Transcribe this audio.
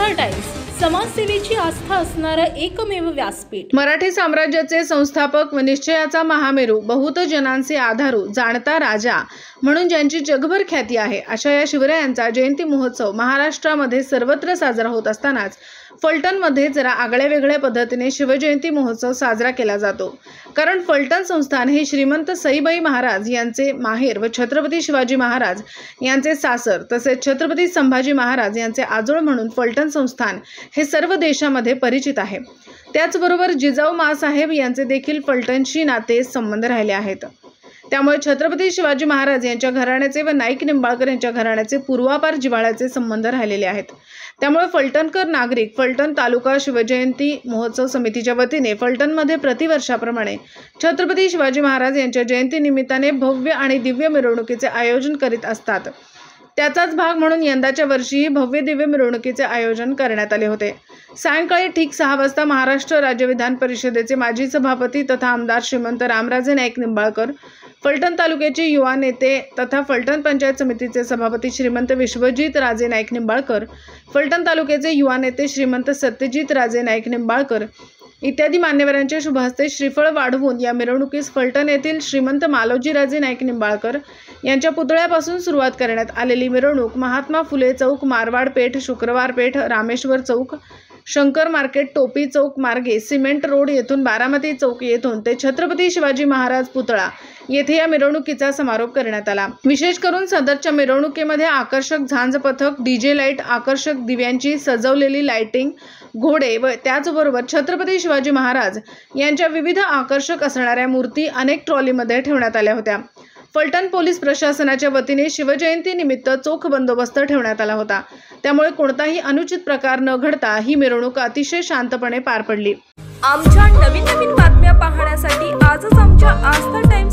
आस्था times, समाजसेवेची आस्था असणारं एकमेव व्यासपीठ। मराठी साम्राज्याचे संस्थापक व निश्चयाचा महामेरू, बहुत जनांचे आधारू, जाणता राजा म्हणून ज्यांची जगभर ख्याती आहे, अशा या शिवरायांचा जयंती महोत्सव महाराष्ट्रामध्ये सर्वत्र साजरा होत असतानाच फलटणमध्ये जरा आगळ्या वेगळ्या पद्धतीने शिवजयंती महोत्सव साजरा केला जातो। कारण फलटण संस्थान हे श्रीमंत सईबाई महाराज यांचे माहेर व छत्रपती शिवाजी महाराज यांचे सासर तसेच छत्रपती संभाजी महाराज यांचे आजोळ म्हणून फलटण संस्थान हे सर्व देशामध्ये परिचित आहे। त्याचबरोबर जिजाऊ माँसाहेब यांचे देखील फलटणशी नाते संबंध राहिले आहेत। त्यामुळे छत्रपती शिवाजी महाराज यांच्या घराण्याचे व नाईक निंबाळकर यांच्या घराण्याचे पूर्वापार जिव्हाळ्याचे संबंध राहिलेले आहेत। त्यामुळे फलटणकर नागरिक फलटण तालुका शिवजयंती महोत्सव समितीच्या वतीने फलटणमध्ये प्रतिवर्षाप्रमाणे छत्रपती शिवाजी महाराज यांच्या जयंती निमित्ताने भव्य आणि दिव्य मिरवणुकीचे आयोजन करीत असतात। त्याचाच भाग म्हणून यंदाच्या वर्षीही भव्य दिव्य मिरवणुकीचे आयोजन करण्यात आले होते। सायंकाळी ठीक 6 वाजता महाराष्ट्र राज्य विधान परिषदेचे माजी सभापती तथा आमदार श्रीमंत रामराजे नाईक निंबाळकर, फलटण तालुक्याचे युवा नेते तथा फलटण पंचायत समितीचे सभापती श्रीमंत विश्वजित राजे नाईक निंबाळकर, फलटण तालुक्याचे युवा नेते श्रीमंत सत्यजित राजे नाईक निंबाळकर इत्यादी मान्यवरांच्या शुभ हस्ते श्रीफळ वाढवून या मिरवणुकीस फलटण येथील श्रीमंत मालोजी राजे नाईक निंबाळकर यांच्या पुतळ्यापासून सुरुवात करण्यात आलेली मिरवणूक महात्मा फुले चौक, मारवाड पेठ, शुक्रवार पेठ, रामेश्वर चौक, शंकर मार्केट, टोपी चौक मार्गे सिमेंट रोड येथून बारामती चौक येथून ते छत्रपती शिवाजी महाराज पुतळा येथे या मिरवणुकीचा समारोप करण्यात आला। विशेष करून सदरच्या मिरवणुकीमध्ये आकर्षक झांज पथक, डीजे लाईट, आकर्षक दिव्यांची सजवलेली लाइटिंग, घोडे व त्याचबरोबर छत्रपती शिवाजी महाराज यांच्या विविध आकर्षक असणाऱ्या मूर्ती अनेक ट्रॉलीमध्ये ठेवण्यात आल्या होत्या। फलटण पोलीस प्रशासनाच्या वतीने शिवजयंती निमित्त चोख बंदोबस्त ठेवण्यात आला होता। त्यामुळे कोणताही अनुचित प्रकार न घडता ही मिरवणूक अतिशय शांतपणे पार पडली। आमच्या नवीन बातम्या पाहण्यासाठी आजच आमच्या आस्था टाइम्स